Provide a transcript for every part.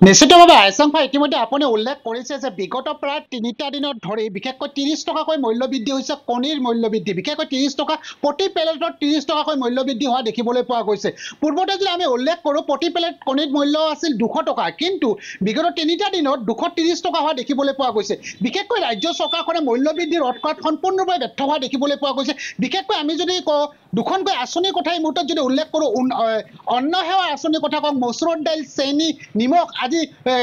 নিশ্চিতভাৱে আইচাংফা ইতিমধ্যে আপুনি উল্লেখ কৰিছে যে বিগত প্ৰায় ৩টা দিনত ধৰি বিশেষকৈ ৩০ টকাকৈ মূল্যবৃদ্ধি হৈছে কণীৰ মূল্যবৃদ্ধি বিশেষকৈ ৩০ টকা প্ৰতি পেলেটত ৩০ টকাকৈ মূল্যবৃদ্ধি হোৱা দেখিবলৈ পোৱা গৈছে পূৰ্বতে যদি আমি উল্লেখ কৰোঁ প্ৰতি পেলেট কণীৰ মূল্য আছিল ২০০ টকা কিন্তু বিগত ৩টা দিনত ২৩০ টকা হোৱা দেখিবলৈ পোৱা গৈছে বিশেষকৈ ৰাজ্য চৰকাৰখনে মূল্যবৃদ্ধি ৰোধ কৰাত সম্পূৰ্ণৰূপে ব্যৰ্থ হোৱা দেখিবলৈ পোৱা গৈছে বিশেষকৈ আমি যদি কওঁ দুখনকৈ আঁচনিৰ কথা এই মুহূৰ্তত যদি উল্লেখ কৰোঁ অন্ন সেৱা আঁচনিৰ কথা কওঁ মচুৰৰ দাইল চেনি নিমখ আজি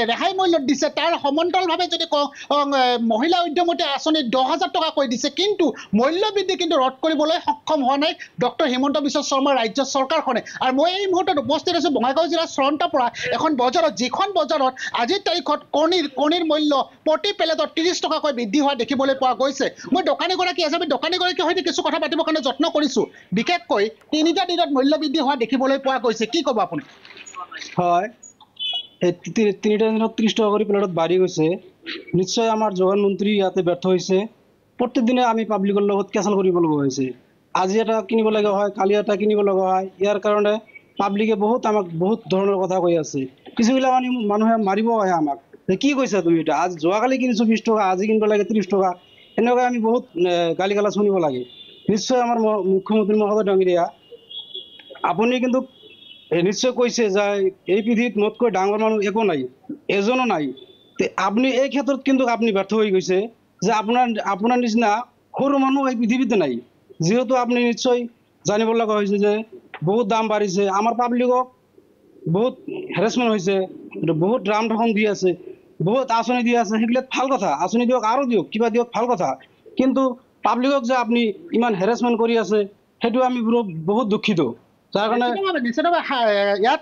ৰেহাই মূল্যত দিছে তাৰ সমান্তৰালভাৱে যদি কওঁ মহিলা উদ্যমতে আঁচনি ১০,০০০ টকা কৈ দিছে কিন্তু মূল্যবৃদ্ধি কিন্তু ৰোধ কৰিবলৈ সক্ষম হোৱা নাই ডক্টৰ হিমন্ত বিশ্ব শৰ্মা ৰাজ্য চৰকাৰখনে আৰু মই এই মুহূৰ্তত উপস্থিত আছোঁ বঙাইগাঁও জিলাৰ চৰণটাৰ পৰা এখন বজাৰত যিখন বজাৰত আজিৰ তাৰিখত কণীৰ মূল্য প্ৰতি পেলেটত ৩০ টকাকৈ বৃদ্ধি হোৱা দেখিবলৈ পোৱা গৈছে মই দোকানীগৰাকী আছে আমি দোকানীগৰাকীৰ সৈতে কিছু কথা পাতিবৰ কাৰণে যত্ন কৰিছোঁ বিশেষকৈ ৩টা দিনত মূল্যবৃদ্ধি হোৱা দেখিবলৈ পোৱা গৈছে কি ক'ব আপুনি হয় ৩টা দিনত ৩০ টকা কৰি প্লেটত বাঢ়ি গৈছে নিশ্চয় আমাৰ যোগান মন্ত্ৰী ইয়াতে ব্যৰ্থ হৈছে প্ৰত্যেক দিনে আমি পাব্লিকৰ লগত কেঁচাল কৰিব লগা হৈছে আজি এটা কিনিব লগা হয় কালি এটা কিনিব লগা হয় ইয়াৰ কাৰণে পাব্লিকে আমাক বহুত ধৰণৰ কথা কৈ আছে কিছুবিলাক মানুহে মাৰিব আহে আমাক কি কৈছা তুমি এটা আজি যোৱাকালি কিনিছোঁ ২০ টকা আজি কিনিব লাগে ৩০ টকা এনেকৈ আমি বহুত গালি গালাজ শুনিব লাগে নিশ্চয় আমাৰ মুখ্যমন্ত্ৰী মহোদয় ডাঙৰীয়া আপুনি কিন্তু নিশ্চয় কৈছে যে এই পৃথিৱীত মোতকৈ ডাঙৰ মানুহ একো নাই এজনো নাই আপুনি এই ক্ষেত্ৰত কিন্তু আপুনি ব্যৰ্থ হৈ গৈছে যে আপোনাৰ নিচিনা সৰু মানুহ এই পৃথিৱীতে নাই যিহেতু আপুনি নিশ্চয় জানিব লগা হৈছে যে বহুত দাম বাঢ়িছে আমাৰ পাব্লিকক বহুত হেৰাচমেণ্ট হৈছে বহুত ৰাম ধন দি আছে বহুত আঁচনি দি আছে সেইবিলাক ভাল কথা আঁচনি দিয়ক আৰু দিয়ক কিবা দিয়ক ভাল কথা কিন্তু পাব্লিকক যে আপুনি ইমান হেৰাচমেণ্ট কৰি আছে সেইটো আমি বহুত দুখিত যাৰ কাৰণে ইয়াত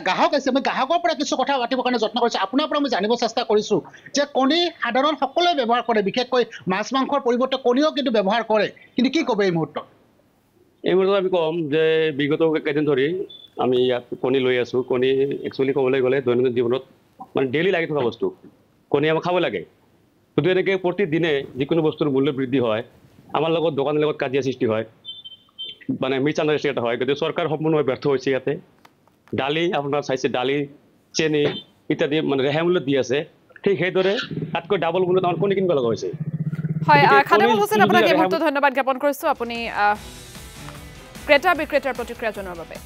গ্ৰাহক আছে মই গ্ৰাহকৰ পৰা কিছু কথা পাতিবৰ কাৰণে যত্ন কৰিছোঁ আপোনাৰ পৰা মই জানিব চেষ্টা কৰিছোঁ যে কণী সাধাৰণ সকলোৱে ব্যৱহাৰ কৰে বিশেষকৈ মাছ মাংসৰ পৰিৱৰ্তে কণীও কিন্তু ব্যৱহাৰ কৰে কিন্তু কি ক'ব এই মুহূৰ্তত আমি ক'ম যে বিগত কেইদিন ধৰি আমি ইয়াত কণী লৈ আছোঁ কণী একচুৱেলি ক'বলৈ গ'লে দৈনন্দিন জীৱনত মানে ডেইলি লাগি থকা বস্তু কণী আমাক খাব লাগে কিন্তু এনেকৈ প্ৰতিদিনে যিকোনো বস্তুৰ মূল্য বৃদ্ধি হয় আমাৰ লগত দোকানৰ লগত কাজিয়া সৃষ্টি হয় মানে মিছআণ্ডাৰষ্টেণ্ডিং এটা হয় গতিকে চৰকাৰ সম্পূৰ্ণভাৱে ব্যৰ্থ হৈছে ইয়াতে দালি আপোনাৰ চাইছে দালি চেনি ইত্যাদি মানে ৰেহাই মূল্যত দি আছে ঠিক সেইদৰে তাতকৈ ডাবল মূল্যত আমাৰ কণী কিনিব লগা হৈছে হয় খাদেমুল হুছেইন আপোনাক এই মুহূৰ্তত ধন্যবাদ জ্ঞাপন কৰিছোঁ আপুনি ক্ৰেতা বিক্ৰেতাৰ প্ৰতিক্ৰিয়া জনোৱাৰ বাবে